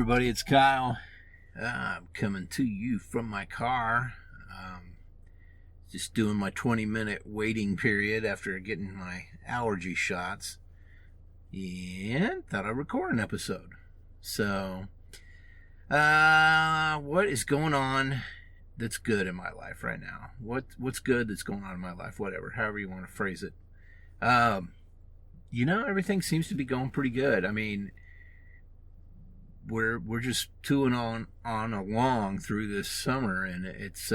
everybody, it's Kyle. I'm coming to you from my car. Just doing my 20-minute waiting period after getting my allergy shots. And thought I'd record an episode. So, what is going on that's good in my life right now? What's good that's going on in my life? Whatever, however you want to phrase it. Everything seems to be going pretty good. I mean, we're just tooling on along through this summer, and it's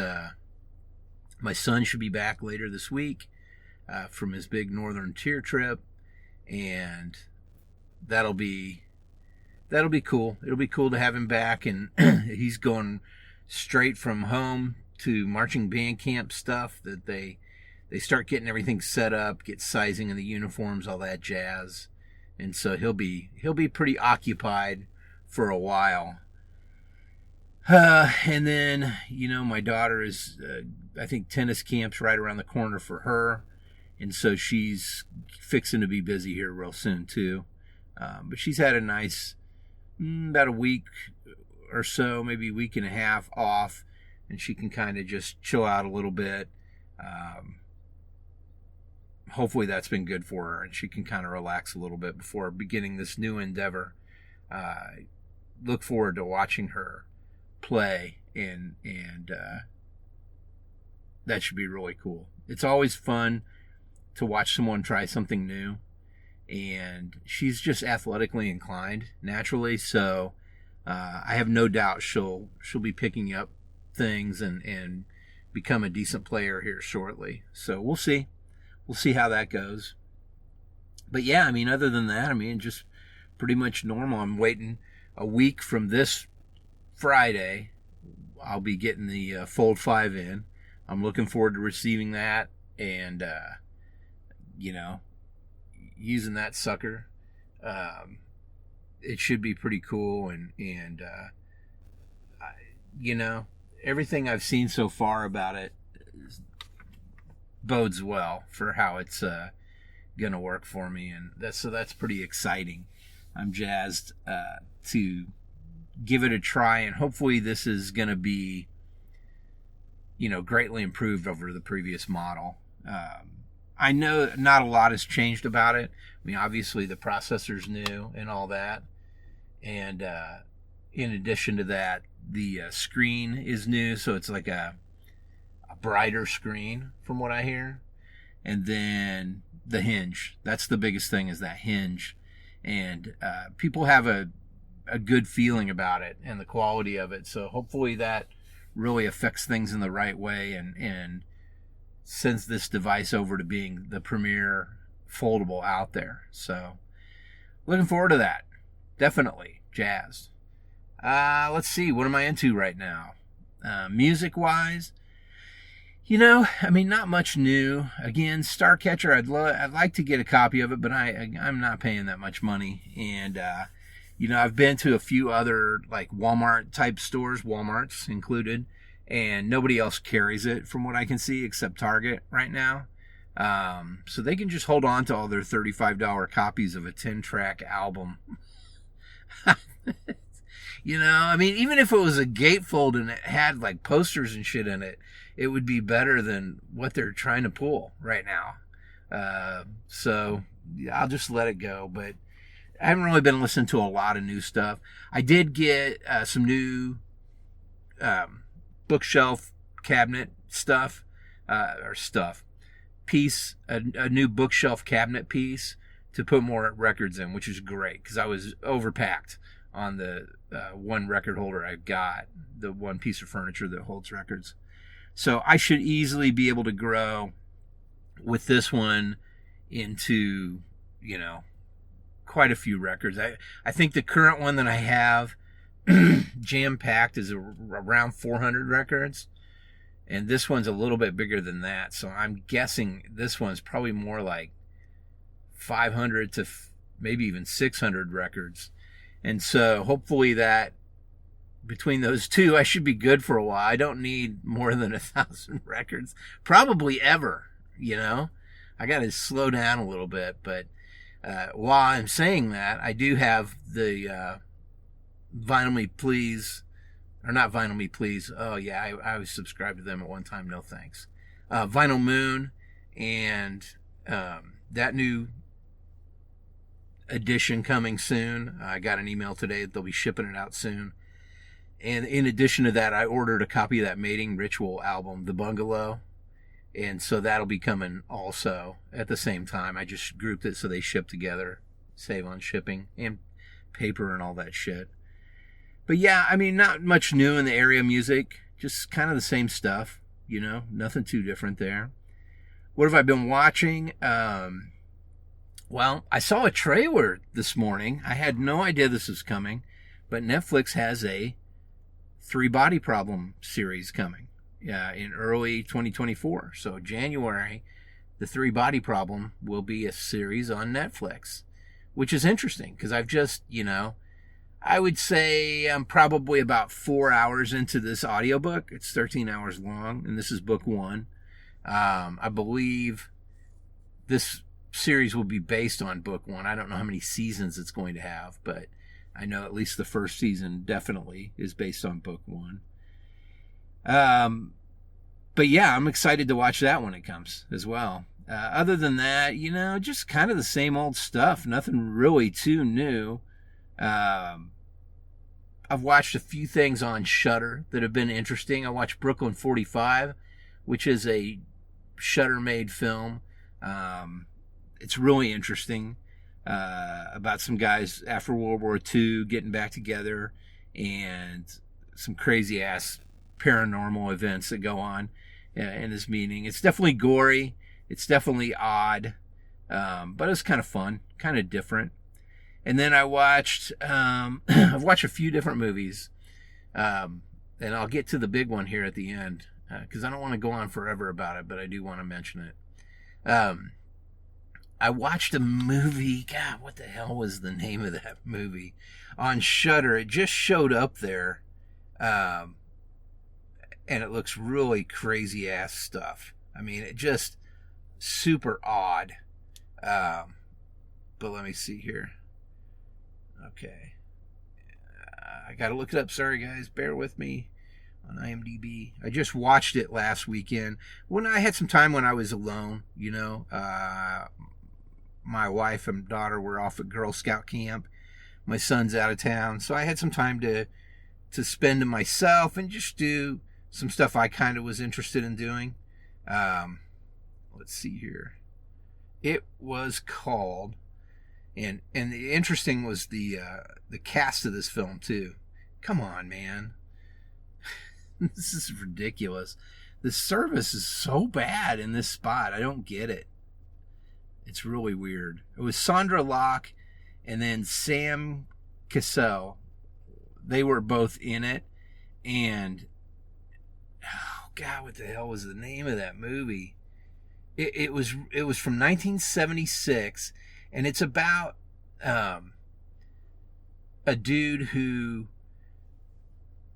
my son should be back later this week from his big northern tier trip, and that'll be cool. It'll be cool to have him back, and he's going straight from home to marching band camp stuff that they start getting everything set up, get sizing of the uniforms, all that jazz, and so he'll be pretty occupied for a while. And then, my daughter is, I think tennis camp's right around the corner for her. And so she's fixing to be busy here real soon too. But she's had a nice, about a week or so, maybe a week and a half off. And she can kind of just chill out a little bit. Hopefully that's been good for her, and she can kind of relax a little bit before beginning this new endeavor. Look forward to watching her play, and that should be really cool. It's always fun to watch someone try something new, and she's just athletically inclined naturally, so I have no doubt she'll be picking up things and become a decent player here shortly. So we'll see how that goes. But yeah, I mean, other than that, I mean, just pretty much normal. I'm waiting a week from this Friday. I'll be getting the Fold 5 in. I'm looking forward to receiving that and, using that sucker. It should be pretty cool. And everything I've seen so far about it bodes well for how it's going to work for me. And that's pretty exciting. I'm jazzed to give it a try, and hopefully this is going to be, greatly improved over the previous model. I know not a lot has changed about it. I mean, obviously the processor's new and all that, and in addition to that, the screen is new, so it's like a brighter screen from what I hear. And then the hinge, that's the biggest thing, is that hinge. And people have a good feeling about it and the quality of it. So hopefully that really affects things in the right way and sends this device over to being the premier foldable out there. So looking forward to that. Definitely jazzed. Let's see, what am I into right now? Music-wise, not much new. Again, Starcatcher, I'd like to get a copy of it, but I'm not paying that much money. And, I've been to a few other, like, Walmart type stores, Walmart's included, and nobody else carries it from what I can see except Target right now. So they can just hold on to all their $35 copies of a 10-track album. Even if it was a gatefold and it had, like, posters and shit in it, it would be better than what they're trying to pull right now. So yeah, I'll just let it go. But I haven't really been listening to a lot of new stuff. I did get some new bookshelf cabinet stuff, a new bookshelf cabinet piece to put more records in, which is great because I was overpacked on the one record holder I got, the one piece of furniture that holds records. So I should easily be able to grow with this one into, quite a few records. I think the current one that I have jam-packed is around 400 records. And this one's a little bit bigger than that. So I'm guessing this one's probably more like 500 to maybe even 600 records. And so hopefully that between those two, I should be good for a while. I don't need more than 1,000 records, probably ever, I got to slow down a little bit. But while I'm saying that, I do have the Vinyl Me Please, or not Vinyl Me Please. Oh yeah, I was subscribed to them at one time. No thanks. Vinyl Moon, and that new edition coming soon. I got an email today that they'll be shipping it out soon. And in addition to that, I ordered a copy of that Mating Ritual album, The Bungalow. And so that'll be coming also at the same time. I just grouped it so they ship together, save on shipping and paper and all that shit. But yeah, I mean, not much new in the area of music, just kind of the same stuff, you know, nothing too different there. What have I been watching? Well, I saw a trailer this morning. I had no idea this was coming, but Netflix has a 3 Body Problem series coming in early 2024. So January, the 3 Body Problem will be a series on Netflix, which is interesting because I've just, you know, I would say I'm probably about 4 hours into this audiobook. It's 13 hours long, and this is book 1. I believe this series will be based on book 1. I don't know how many seasons it's going to have, but I know at least the first season definitely is based on book 1. But yeah, I'm excited to watch that when it comes as well. Other than that, you know, just kind of the same old stuff. Nothing really too new. I've watched a few things on Shudder that have been interesting. I watched Brooklyn 45, which is a Shudder-made film. It's really interesting about some guys after World War II getting back together and some crazy-ass paranormal events that go on in this meeting. It's definitely gory. It's definitely odd, but it's kind of fun, kind of different. And then I watched, I've watched a few different movies, and I'll get to the big one here at the end because I don't want to go on forever about it, but I do want to mention it. I watched a movie. God, what the hell was the name of that movie? On Shudder. It just showed up there. And it looks really crazy ass stuff. I mean, it just super odd. But let me see here. Okay. I got to look it up. Sorry, guys. Bear with me on IMDb. I just watched it last weekend when I had some time when I was alone, you know. My wife and daughter were off at Girl Scout camp. My son's out of town. So I had some time to spend to myself and just do some stuff I kind of was interested in doing. Let's see here. It was called, and the interesting was the cast of this film too. Come on, man. This is ridiculous. The service is so bad in this spot. I don't get it. It's really weird. It was Sandra Locke and then Sam Cassell. They were both in it. And, oh God, what the hell was the name of that movie? It was from 1976, and it's about a dude who,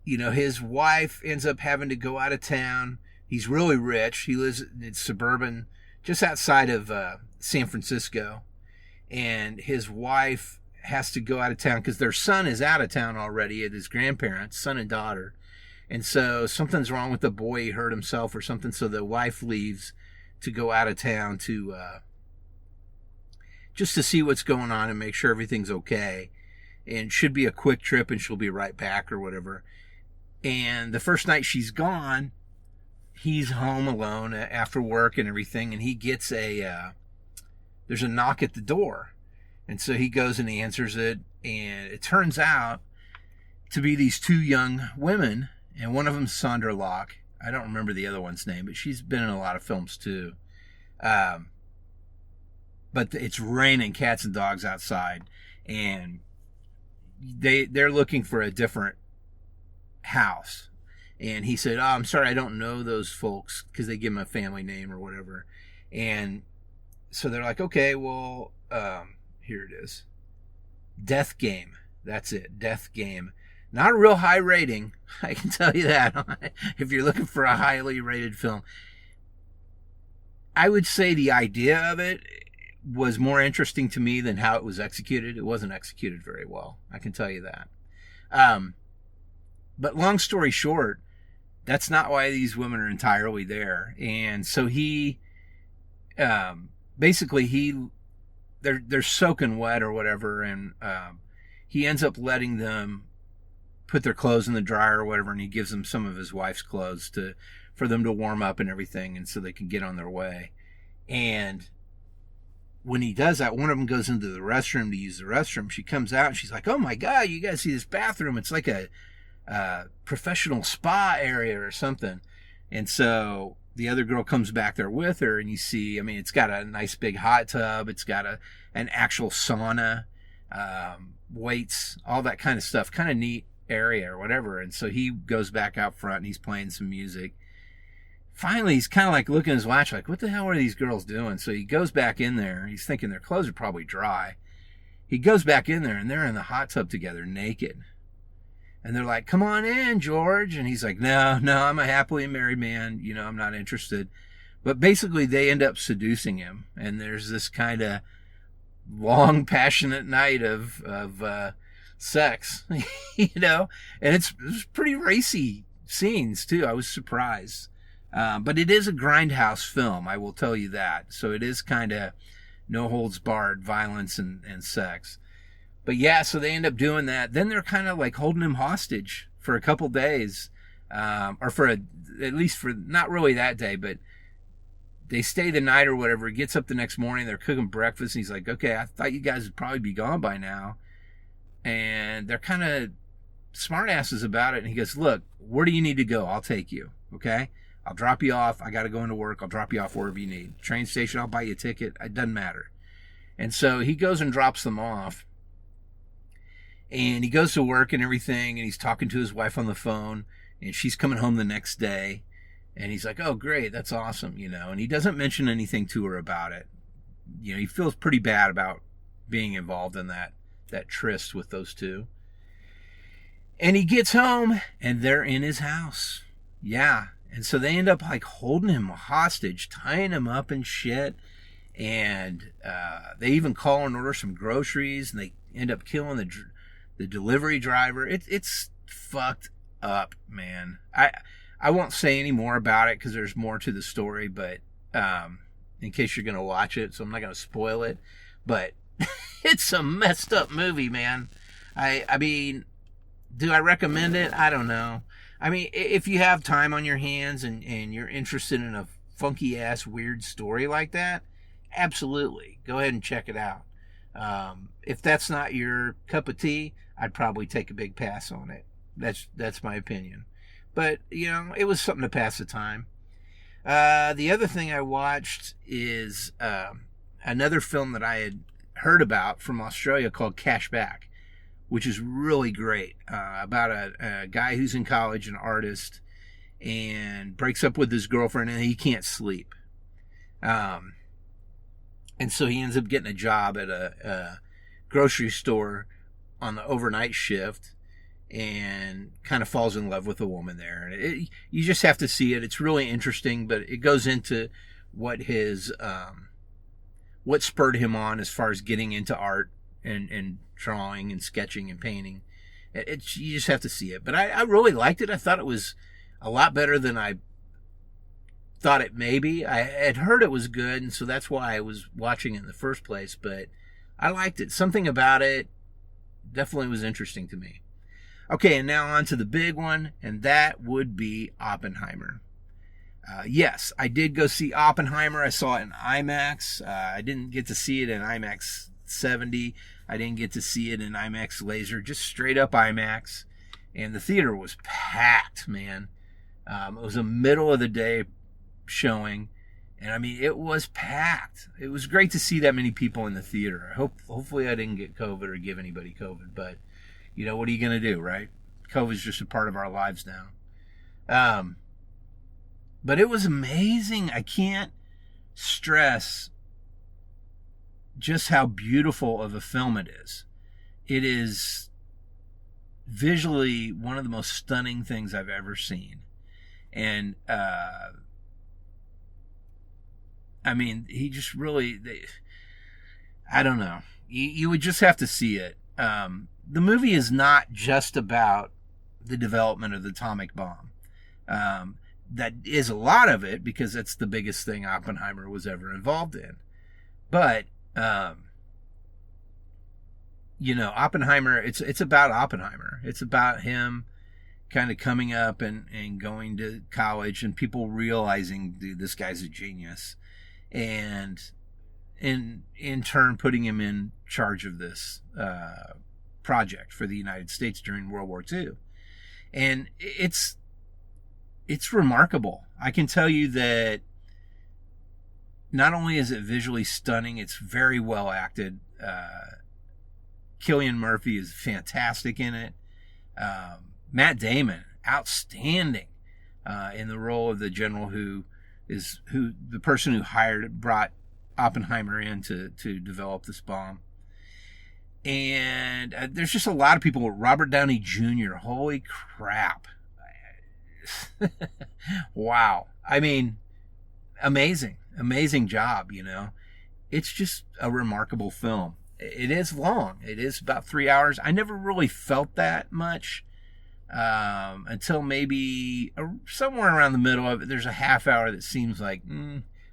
you know, his wife ends up having to go out of town. He's really rich. He lives in suburban, just outside of San Francisco, and his wife has to go out of town because their son is out of town already at his grandparents, son and daughter, and so something's wrong with the boy. He hurt himself or something, so the wife leaves to go out of town to just to see what's going on and make sure everything's okay, and it should be a quick trip and she'll be right back or whatever. And the first night she's gone, he's home alone after work and everything, and he gets there's a knock at the door. And so he goes and he answers it, and it turns out to be these 2 young women, and one of them's Sandra Locke. I don't remember the other one's name, but she's been in a lot of films too. But it's raining cats and dogs outside, and they're looking for a different house. And he said, "Oh, I'm sorry, I don't know those folks," because they give him a family name or whatever. And so they're like, "Okay, well, here it is. Death Game." That's it, Death Game. Not a real high rating, I can tell you that. If you're looking for a highly rated film, I would say the idea of it was more interesting to me than how it was executed. It wasn't executed very well, I can tell you that. Um, but long story short, that's not why these women are entirely there. And so he, basically they're soaking wet or whatever. And, he ends up letting them put their clothes in the dryer or whatever. And he gives them some of his wife's clothes for them to warm up and everything. And so they can get on their way. And when he does that, one of them goes into the restroom to use the restroom. She comes out and she's like, "Oh my God, you guys see this bathroom? It's like a professional spa area or something." And so the other girl comes back there with her, and you see, I mean, it's got a nice big hot tub. It's got an actual sauna, weights, all that kind of stuff, kind of neat area or whatever. And so he goes back out front and he's playing some music. Finally, he's kind of like looking at his watch, like, what the hell are these girls doing? So he goes back in there. He's thinking their clothes are probably dry. He goes back in there, and they're in the hot tub together, naked. And they're like, "Come on in, George." And he's like, no, I'm a happily married man. You know, I'm not interested. But basically, they end up seducing him. And there's this kind of long, passionate night of sex, you know. And it's pretty racy scenes, too. I was surprised. But it is a grindhouse film, I will tell you that. So it is kind of no holds barred violence and sex. But yeah, so they end up doing that. Then they're kind of like holding him hostage for a couple days, or at least for not really that day, but they stay the night or whatever. He gets up the next morning, they're cooking breakfast, and he's like, "Okay, I thought you guys would probably be gone by now." And they're kind of smartasses about it. And he goes, "Look, where do you need to go? I'll take you. Okay? I'll drop you off. I got to go into work. I'll drop you off wherever you need. Train station, I'll buy you a ticket. It doesn't matter." And so he goes and drops them off. And he goes to work and everything. And he's talking to his wife on the phone. And she's coming home the next day. And he's like, "Oh, great. That's awesome." You know, and he doesn't mention anything to her about it. You know, he feels pretty bad about being involved in that tryst with those two. And he gets home and they're in his house. Yeah. And so they end up like holding him hostage, tying him up and shit. And they even call and order some groceries, and they end up killing the delivery driver. It's fucked up, man. I won't say any more about it because there's more to the story, but in case you're going to watch it, so I'm not going to spoil it. But it's a messed up movie, man. I mean, do I recommend it? I don't know. I mean, if you have time on your hands and you're interested in a funky ass weird story like that, absolutely go ahead and check it out. If that's not your cup of tea, I'd probably take a big pass on it. That's my opinion. But you know, it was something to pass the time. The other thing I watched is another film that I had heard about from Australia called Cashback, which is really great, about a guy who's in college, an artist, and breaks up with his girlfriend, and he can't sleep. And so he ends up getting a job at a grocery store on the overnight shift, and kind of falls in love with a woman there. And you just have to see it. It's really interesting, but it goes into what what spurred him on as far as getting into art and drawing and sketching and painting. You just have to see it. But I really liked it. I thought it was a lot better than I thought it may be. I had heard it was good, and so that's why I was watching it in the first place. But I liked it. Something about it definitely was interesting to me. Okay, and now on to the big one, and that would be Oppenheimer. Yes, I did go see Oppenheimer. I saw it in IMAX. I didn't get to see it in IMAX 70. I didn't get to see it in IMAX Laser, just straight up IMAX. And the theater was packed, man. It was a middle of the day showing. And I mean, it was packed. It was great to see that many people in the theater. Hopefully I didn't get COVID or give anybody COVID, but you know, what are you going to do, right? COVID is just a part of our lives now. But it was amazing. I can't stress just how beautiful of a film it is. It is visually one of the most stunning things I've ever seen. And, I mean, he just really, I don't know. You would just have to see it. the movie is not just about the development of the atomic bomb. That is a lot of it, because that's the biggest thing Oppenheimer was ever involved in. But, Oppenheimer, it's about Oppenheimer. It's about him kind of coming up and going to college, and people realizing, dude, this guy's a genius. And in turn putting him in charge of this project for the United States during World War II. And it's remarkable. I can tell you that not only is it visually stunning, it's very well acted. Cillian Murphy is fantastic in it. Matt Damon, outstanding in the role of the general who the person who brought Oppenheimer in to develop this bomb. And there's just a lot of people. Robert Downey Jr., holy crap. Wow. I mean, amazing job, It's just a remarkable film. It is long. It is about 3 hours. I never really felt that much until maybe somewhere around the middle of it. There's a half hour that seems like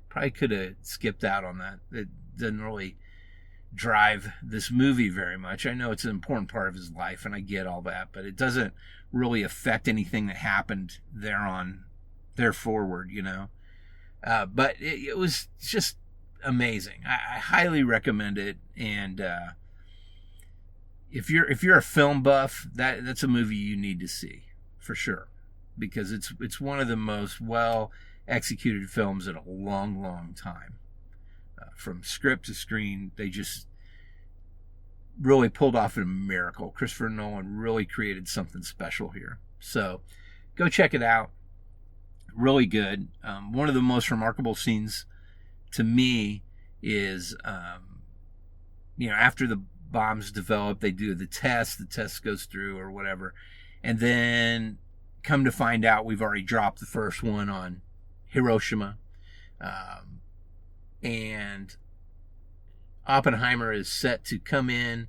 probably could have skipped out on that. It doesn't really drive this movie very much. I know it's an important part of his life, and I get all that, but it doesn't really affect anything that happened there forward, But it was just amazing. I highly recommend it. And if you're a film buff, that's a movie you need to see for sure, because it's one of the most well executed films in a long, long time. From script to screen, they just really pulled off a miracle. Christopher Nolan really created something special here. So go check it out. Really good. One of the most remarkable scenes to me is, after the bomb's developed, they do the test goes through or whatever. And then come to find out we've already dropped the first one on Hiroshima. And Oppenheimer is set to come in.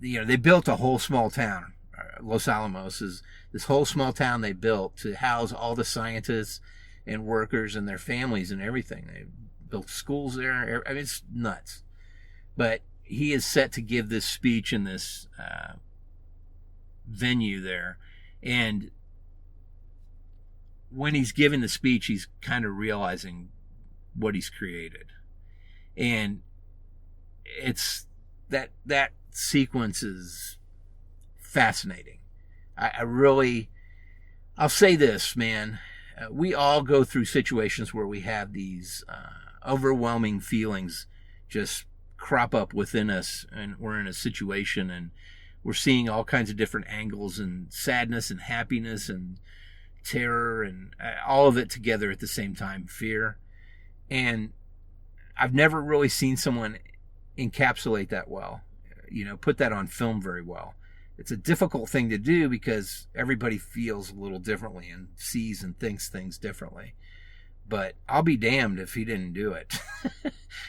They built a whole small town. Los Alamos is this whole small town they built to house all the scientists and workers and their families and everything. They built schools there. I mean, it's nuts. But he is set to give this speech in this venue there. And when he's giving the speech, he's kind of realizing what he's created. And it's that sequence is fascinating. I'll say this, man. We all go through situations where we have these overwhelming feelings just crop up within us, and we're in a situation and we're seeing all kinds of different angles, and sadness and happiness and terror and all of it together at the same time, fear. And I've never really seen someone encapsulate that well, put that on film very well. It's a difficult thing to do because everybody feels a little differently and sees and thinks things differently. But I'll be damned if he didn't do it.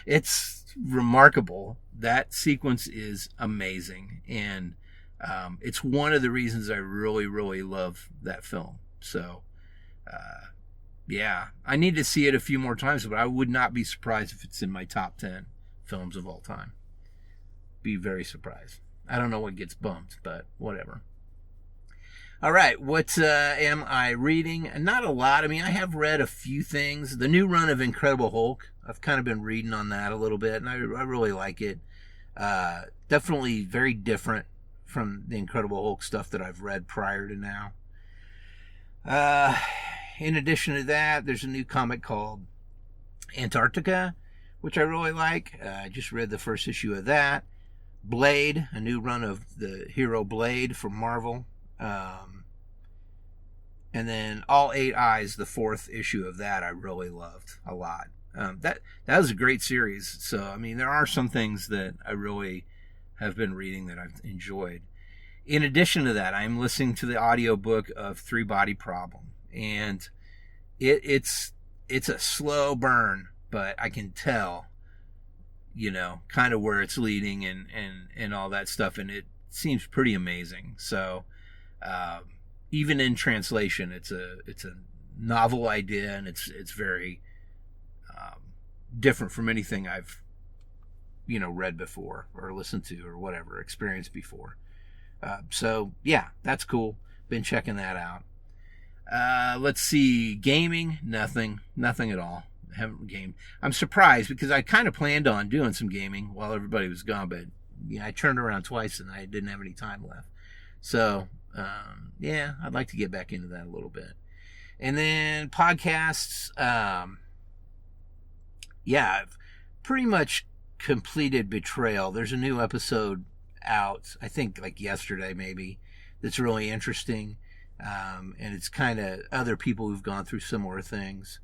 It's remarkable. That sequence is amazing. And it's one of the reasons I really, really love that film. So, yeah, I need to see it a few more times, but I would not be surprised if it's in my top 10 films of all time. Be very surprised. I don't know what gets bumped, but whatever. All right, what am I reading? Not a lot. I mean, I have read a few things. The new run of Incredible Hulk, I've kind of been reading on that a little bit, and I really like it. Definitely very different from the Incredible Hulk stuff that I've read prior to now. In addition to that, there's a new comic called Antarctica, which I really like. I just read the first issue of that. Blade, a new run of the hero Blade from Marvel. And then All Eight Eyes, the fourth issue of that, I really loved a lot. That was a great series. So, I mean, there are some things that I really have been reading that I've enjoyed. In addition to that, I'm listening to the audiobook of Three Body Problem. And it's a slow burn, but I can tell, kind of where it's leading and all that stuff. And seems pretty amazing. So even in translation, it's a novel idea, and it's very different from anything I've read before or listened to or whatever, experienced before. So yeah, that's cool. Been checking that out. Let's see, gaming, nothing at all. Haven't gamed. I'm surprised because I kind of planned on doing some gaming while everybody was gone, but I turned around twice and I didn't have any time left. So yeah, I'd like to get back into that a little bit. And then podcasts, yeah, I've pretty much completed Betrayal. There's a new episode out, I think like yesterday maybe, that's really interesting. And it's kind of other people who've gone through similar things.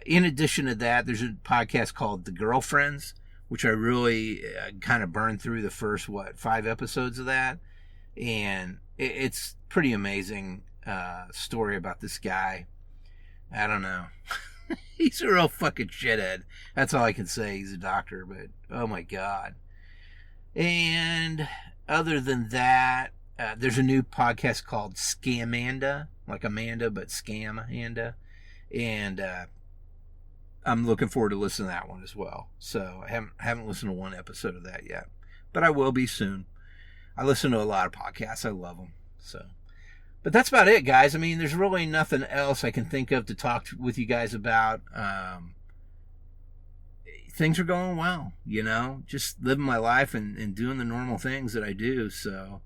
In addition to that, there's a podcast called The Girlfriends, which I really kind of burned through the first, 5 episodes of that. And it's pretty amazing story about this guy. I don't know. He's a real fucking shithead. That's all I can say. He's a doctor, but oh my God. And other than that, there's a new podcast called Scamanda, like Amanda, but Scamanda. And I'm looking forward to listening to that one as well. So I haven't listened to one episode of that yet, but I will be soon. I listen to a lot of podcasts. I love them. So, but that's about it, guys. I mean, there's really nothing else I can think of to talk with you guys about. Things are going well, just living my life and doing the normal things that I do. So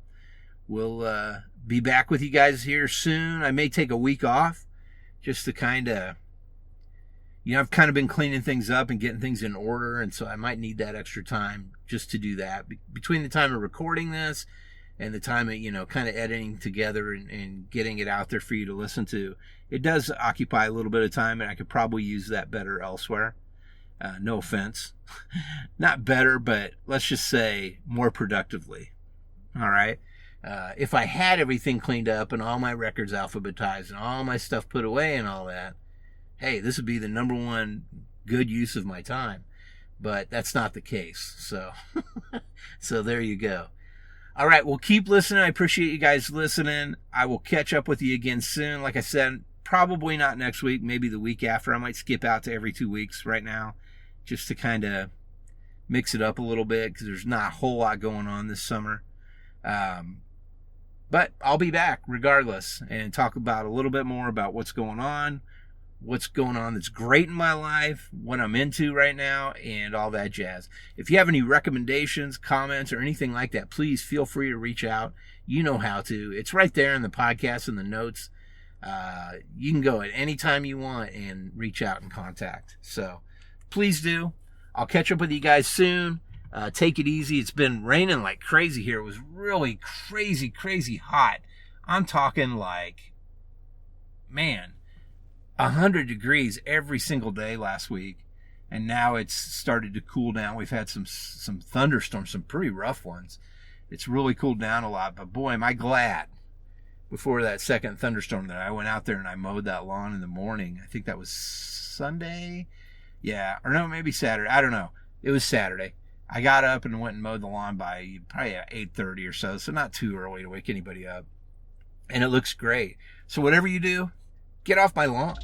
we'll be back with you guys here soon. I may take a week off just to kind of, I've kind of been cleaning things up and getting things in order. And so I might need that extra time just to do that. Between the time of recording this and the time of, kind of editing together and getting it out there for you to listen to, it does occupy a little bit of time, and I could probably use that better elsewhere. No offense. Not better, but let's just say more productively. All right. If I had everything cleaned up and all my records alphabetized and all my stuff put away and all that, hey, this would be the number one good use of my time. But that's not the case. So there you go. All right, well, keep listening. I appreciate you guys listening. I will catch up with you again soon. Like I said, probably not next week, maybe the week after. I might skip out to every 2 weeks right now just to kind of mix it up a little bit because there's not a whole lot going on this summer. But I'll be back regardless and talk about a little bit more about what's going on that's great in my life, what I'm into right now, and all that jazz. If you have any recommendations, comments, or anything like that, please feel free to reach out. You know how to. It's right there in the podcast and the notes. You can go at any time you want and reach out and contact. So please do. I'll catch up with you guys soon. Take it easy. It's been raining like crazy here. It was really crazy hot. I'm talking like, 100 degrees every single day last week, and now it's started to cool down. We've had some thunderstorms, some pretty rough ones. It's really cooled down a lot, but boy, am I glad before that second thunderstorm that I went out there and I mowed that lawn in the morning. I think that was Sunday. Yeah, or no, maybe Saturday. I don't know. It was Saturday. I got up and went and mowed the lawn by probably 8:30 or so not too early to wake anybody up. And it looks great. So whatever you do, get off my lawn.